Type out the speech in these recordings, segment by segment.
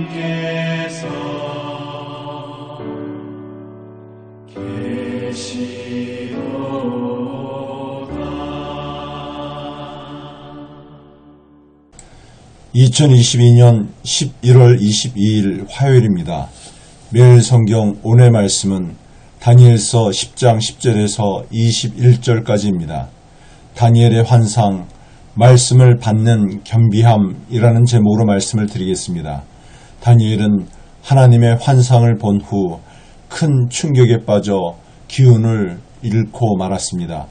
하나님께서 계시도다. 2022년 11월 22일 화요일입니다. 매일 성경 오늘 말씀은 다니엘서 10장 10절에서 21절까지입니다. 다니엘의 환상, 말씀을 받는 겸비함이라는 제목으로 말씀을 드리겠습니다. 다니엘은 하나님의 환상을 본 후 큰 충격에 빠져 기운을 잃고 말았습니다.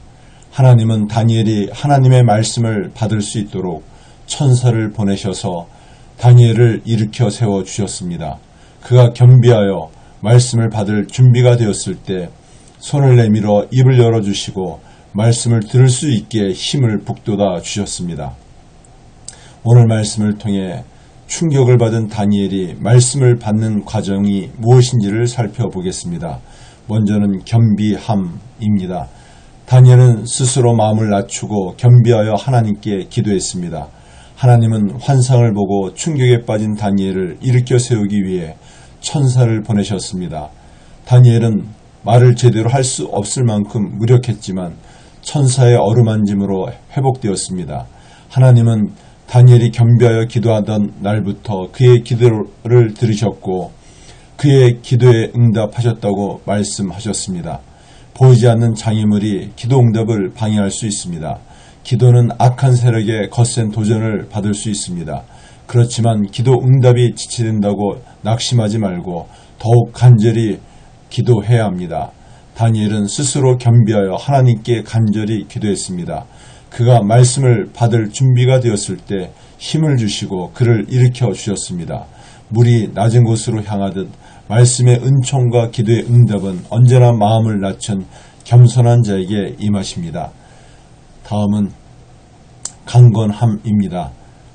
하나님은 다니엘이 하나님의 말씀을 받을 수 있도록 천사를 보내셔서 다니엘을 일으켜 세워 주셨습니다. 그가 겸비하여 말씀을 받을 준비가 되었을 때 손을 내밀어 입을 열어주시고 말씀을 들을 수 있게 힘을 북돋아 주셨습니다. 오늘 말씀을 통해 충격을 받은 다니엘이 말씀을 받는 과정이 무엇인지를 살펴보겠습니다. 먼저는 겸비함입니다. 다니엘은 스스로 마음을 낮추고 겸비하여 하나님께 기도했습니다. 하나님은 환상을 보고 충격에 빠진 다니엘을 일으켜 세우기 위해 천사를 보내셨습니다. 다니엘은 말을 제대로 할 수 없을 만큼 무력했지만 천사의 어루만짐으로 회복되었습니다. 하나님은 다니엘이 겸비하여 기도하던 날부터 그의 기도를 들으셨고 그의 기도에 응답하셨다고 말씀하셨습니다. 보이지 않는 장애물이 기도 응답을 방해할 수 있습니다. 기도는 악한 세력의 거센 도전을 받을 수 있습니다. 그렇지만 기도 응답이 지체된다고 낙심하지 말고 더욱 간절히 기도해야 합니다. 다니엘은 스스로 겸비하여 하나님께 간절히 기도했습니다. 그가 말씀을 받을 준비가 되었을 때 힘을 주시고 그를 일으켜 주셨습니다. 물이 낮은 곳으로 향하듯 말씀의 은총과 기도의 응답은 언제나 마음을 낮춘 겸손한 자에게 임하십니다. 다음은 강건함입니다.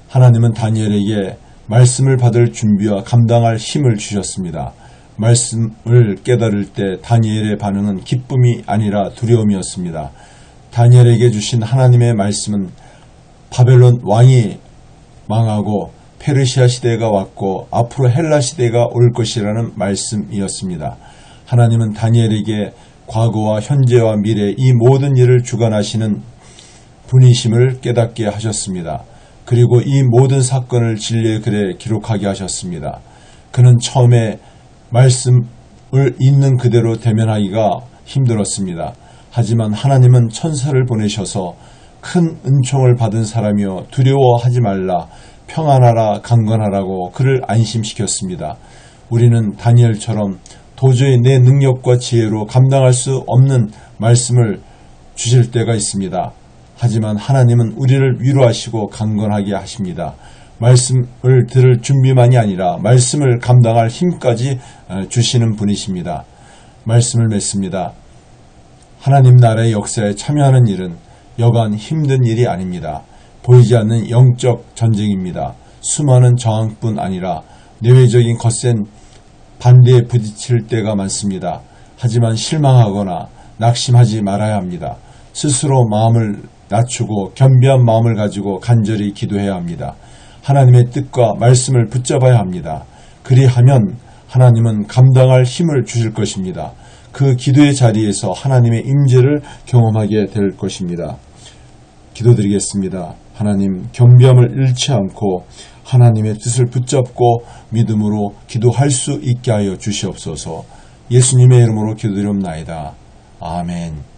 하나님은 다니엘에게 말씀을 받을 준비와 감당할 힘을 주셨습니다. 말씀을 깨달을 때 다니엘의 반응은 기쁨이 아니라 두려움이었습니다. 다니엘에게 주신 하나님의 말씀은 바벨론 왕이 망하고 페르시아 시대가 왔고 앞으로 헬라 시대가 올 것이라는 말씀이었습니다. 하나님은 다니엘에게 과거와 현재와 미래 이 모든 일을 주관하시는 분이심을 깨닫게 하셨습니다. 그리고 이 모든 사건을 진리의 글에 기록하게 하셨습니다. 그는 처음에 말씀을 있는 그대로 대면하기가 힘들었습니다. 하지만 하나님은 천사를 보내셔서 큰 은총을 받은 사람이여 두려워하지 말라, 평안하라, 강건하라고 그를 안심시켰습니다. 우리는 다니엘처럼 도저히 내 능력과 지혜로 감당할 수 없는 말씀을 주실 때가 있습니다. 하지만 하나님은 우리를 위로하시고 강건하게 하십니다. 말씀을 들을 준비만이 아니라 말씀을 감당할 힘까지 주시는 분이십니다. 말씀을 맺습니다. 하나님 나라의 역사에 참여하는 일은 여간 힘든 일이 아닙니다. 보이지 않는 영적 전쟁입니다. 수많은 저항뿐 아니라 내외적인 거센 반대에 부딪힐 때가 많습니다. 하지만 실망하거나 낙심하지 말아야 합니다. 스스로 마음을 낮추고 겸비한 마음을 가지고 간절히 기도해야 합니다. 하나님의 뜻과 말씀을 붙잡아야 합니다. 그리하면 하나님은 감당할 힘을 주실 것입니다. 그 기도의 자리에서 하나님의 임재를 경험하게 될 것입니다. 기도드리겠습니다. 하나님, 겸비함을 잃지 않고 하나님의 뜻을 붙잡고 믿음으로 기도할 수 있게 하여 주시옵소서. 예수님의 이름으로 기도드리옵나이다. 아멘.